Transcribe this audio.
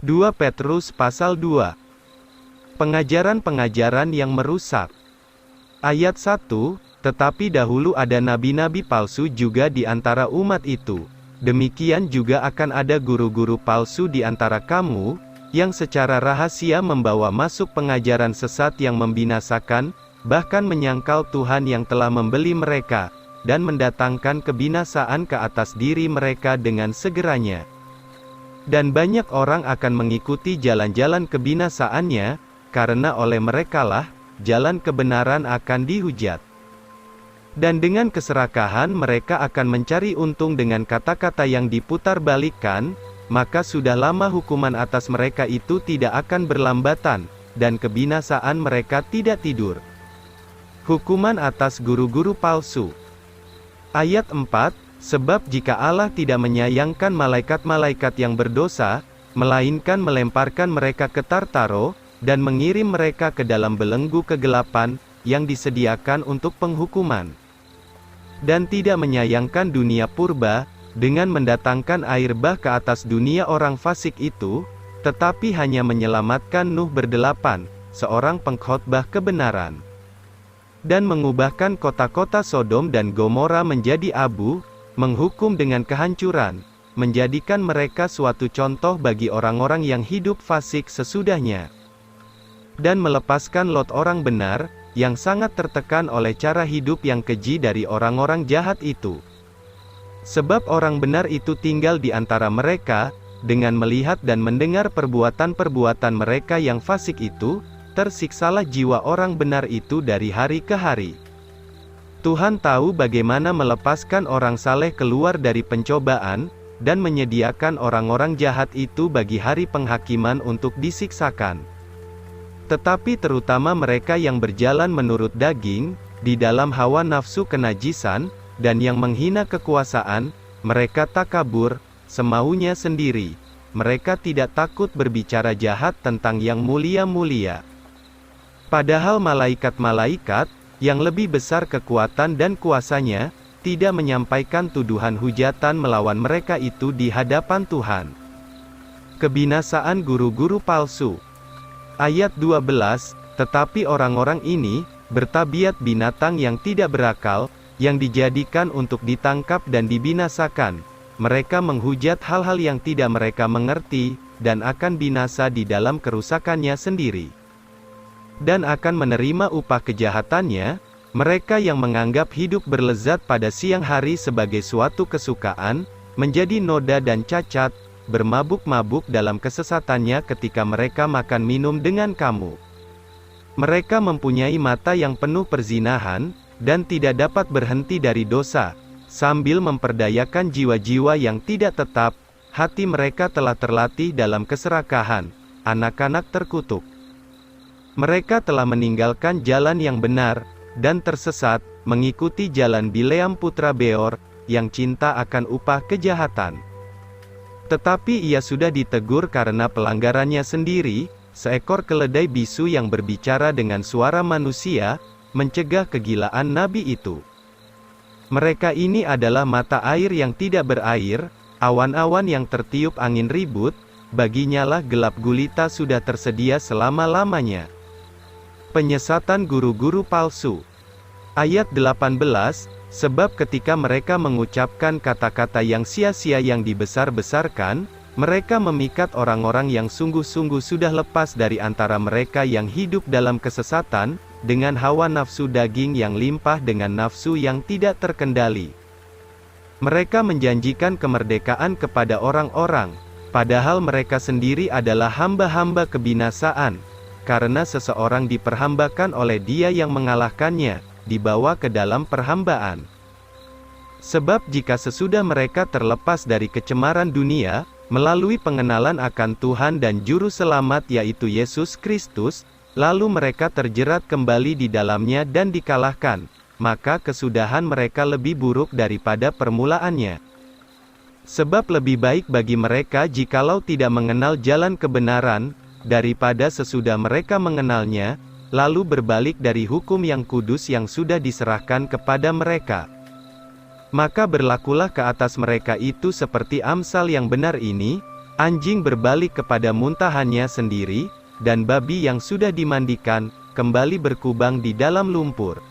2 Petrus pasal 2. Pengajaran-pengajaran yang merusak. Ayat 1, tetapi dahulu ada nabi-nabi palsu juga di antara umat itu. Demikian juga akan ada guru-guru palsu di antara kamu, yang secara rahasia membawa masuk pengajaran sesat yang membinasakan, bahkan menyangkal Tuhan yang telah membeli mereka, dan mendatangkan kebinasaan ke atas diri mereka dengan segeranya. Dan banyak orang akan mengikuti jalan-jalan kebinasaannya, karena oleh merekalah, jalan kebenaran akan dihujat. Dan dengan keserakahan mereka akan mencari untung dengan kata-kata yang diputarbalikkan, maka sudah lama hukuman atas mereka itu tidak akan berlambatan, dan kebinasaan mereka tidak tidur. Hukuman atas guru-guru palsu. Ayat 4, sebab jika Allah tidak menyayangkan malaikat-malaikat yang berdosa, melainkan melemparkan mereka ke Tartaro, dan mengirim mereka ke dalam belenggu kegelapan, yang disediakan untuk penghukuman. Dan tidak menyayangkan dunia purba, dengan mendatangkan air bah ke atas dunia orang fasik itu, tetapi hanya menyelamatkan Nuh berdelapan, seorang pengkhotbah kebenaran. Dan mengubahkan kota-kota Sodom dan Gomora menjadi abu, menghukum dengan kehancuran, menjadikan mereka suatu contoh bagi orang-orang yang hidup fasik sesudahnya. Dan melepaskan Lot orang benar, yang sangat tertekan oleh cara hidup yang keji dari orang-orang jahat itu. Sebab orang benar itu tinggal di antara mereka, dengan melihat dan mendengar perbuatan-perbuatan mereka yang fasik itu, tersiksalah jiwa orang benar itu dari hari ke hari. Tuhan tahu bagaimana melepaskan orang saleh keluar dari pencobaan, dan menyediakan orang-orang jahat itu bagi hari penghakiman untuk disiksakan. Tetapi terutama mereka yang berjalan menurut daging, di dalam hawa nafsu kenajisan, dan yang menghina kekuasaan, mereka takabur, semaunya sendiri. Mereka tidak takut berbicara jahat tentang yang mulia-mulia. Padahal malaikat-malaikat, yang lebih besar kekuatan dan kuasanya, tidak menyampaikan tuduhan hujatan melawan mereka itu di hadapan Tuhan. Kebinasaan guru-guru palsu. Ayat 12, tetapi orang-orang ini, bertabiat binatang yang tidak berakal, yang dijadikan untuk ditangkap dan dibinasakan. Mereka menghujat hal-hal yang tidak mereka mengerti, dan akan binasa di dalam kerusakannya sendiri. Dan akan menerima upah kejahatannya, mereka yang menganggap hidup berlezat pada siang hari sebagai suatu kesukaan, menjadi noda dan cacat, bermabuk-mabuk dalam kesesatannya ketika mereka makan minum dengan kamu. Mereka mempunyai mata yang penuh perzinahan, dan tidak dapat berhenti dari dosa, sambil memperdayakan jiwa-jiwa yang tidak tetap, hati mereka telah terlatih dalam keserakahan, anak-anak terkutuk. Mereka telah meninggalkan jalan yang benar, dan tersesat, mengikuti jalan Bileam putra Beor, yang cinta akan upah kejahatan. Tetapi ia sudah ditegur karena pelanggarannya sendiri, seekor keledai bisu yang berbicara dengan suara manusia, mencegah kegilaan nabi itu. Mereka ini adalah mata air yang tidak berair, awan-awan yang tertiup angin ribut, baginya lah gelap gulita sudah tersedia selama-lamanya. Penyesatan guru-guru palsu. Ayat 18, sebab ketika mereka mengucapkan kata-kata yang sia-sia yang dibesar-besarkan, mereka memikat orang-orang yang sungguh-sungguh sudah lepas dari antara mereka yang hidup dalam kesesatan, dengan hawa nafsu daging yang limpah dengan nafsu yang tidak terkendali. Mereka menjanjikan kemerdekaan kepada orang-orang, padahal mereka sendiri adalah hamba-hamba kebinasaan, karena seseorang diperhambakan oleh Dia yang mengalahkannya, dibawa ke dalam perhambaan. Sebab jika sesudah mereka terlepas dari kecemaran dunia, melalui pengenalan akan Tuhan dan Juru Selamat yaitu Yesus Kristus, lalu mereka terjerat kembali di dalamnya dan dikalahkan, maka kesudahan mereka lebih buruk daripada permulaannya. Sebab lebih baik bagi mereka jikalau tidak mengenal jalan kebenaran, daripada sesudah mereka mengenalnya, lalu berbalik dari hukum yang kudus yang sudah diserahkan kepada mereka. Maka berlakulah ke atas mereka itu seperti Amsal yang benar ini, Anjing berbalik kepada muntahannya sendiri, dan babi yang sudah dimandikan, kembali berkubang di dalam lumpur.